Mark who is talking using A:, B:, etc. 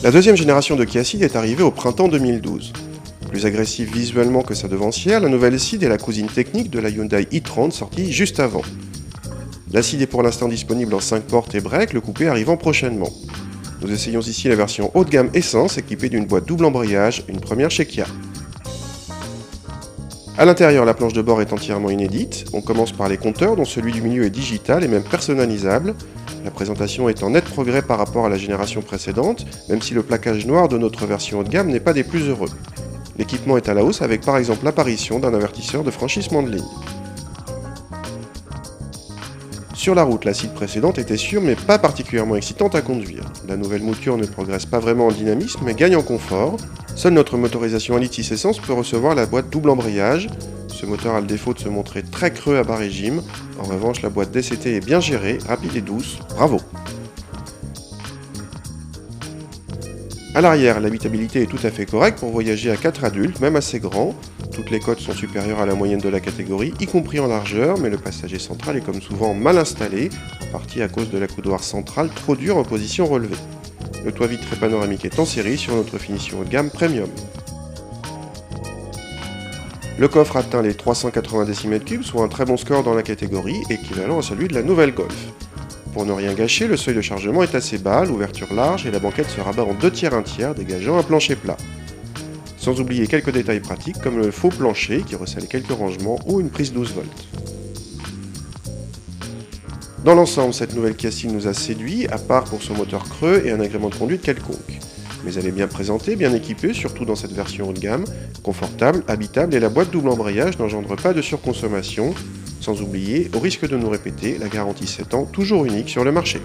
A: La deuxième génération de Kia Ceed est arrivée au printemps 2012. Plus agressive visuellement que sa devancière, la nouvelle Ceed est la cousine technique de la Hyundai i30 sortie juste avant. La Ceed est pour l'instant disponible en 5 portes et break, le coupé arrivant prochainement. Nous essayons ici la version haut de gamme Essence équipée d'une boîte double embrayage, une première chez Kia. A l'intérieur, la planche de bord est entièrement inédite. On commence par les compteurs dont celui du milieu est digital et même personnalisable. La présentation est en net progrès par rapport à la génération précédente, même si le plaquage noir de notre version haut de gamme n'est pas des plus heureux. L'équipement est à la hausse avec par exemple l'apparition d'un avertisseur de franchissement de ligne. Sur la route, la Ceed précédente était sûre mais pas particulièrement excitante à conduire. La nouvelle mouture ne progresse pas vraiment en dynamisme mais gagne en confort. Seule notre motorisation Elitis Essence peut recevoir la boîte double embrayage. Ce moteur a le défaut de se montrer très creux à bas régime. En revanche, la boîte DCT est bien gérée, rapide et douce. Bravo! A l'arrière, l'habitabilité est tout à fait correcte pour voyager à 4 adultes, même assez grands. Toutes les cotes sont supérieures à la moyenne de la catégorie, y compris en largeur, mais le passager central est comme souvent mal installé, en partie à cause de la coudoir centrale trop dure en position relevée. Le toit vitré panoramique est en série sur notre finition haut de gamme premium. Le coffre atteint les 380 cm3, soit un très bon score dans la catégorie, équivalent à celui de la nouvelle Golf. Pour ne rien gâcher, le seuil de chargement est assez bas, l'ouverture large et la banquette se rabat en 2 tiers 1 tiers, dégageant un plancher plat. Sans oublier quelques détails pratiques comme le faux plancher qui recèle quelques rangements ou une prise 12 volts. Dans l'ensemble, cette nouvelle Kia Ceed nous a séduit, à part pour son moteur creux et un agrément de conduite quelconque. Mais elle est bien présentée, bien équipée, surtout dans cette version haut de gamme, confortable, habitable et la boîte double embrayage n'engendre pas de surconsommation. Sans oublier, au risque de nous répéter, la garantie 7 ans toujours unique sur le marché.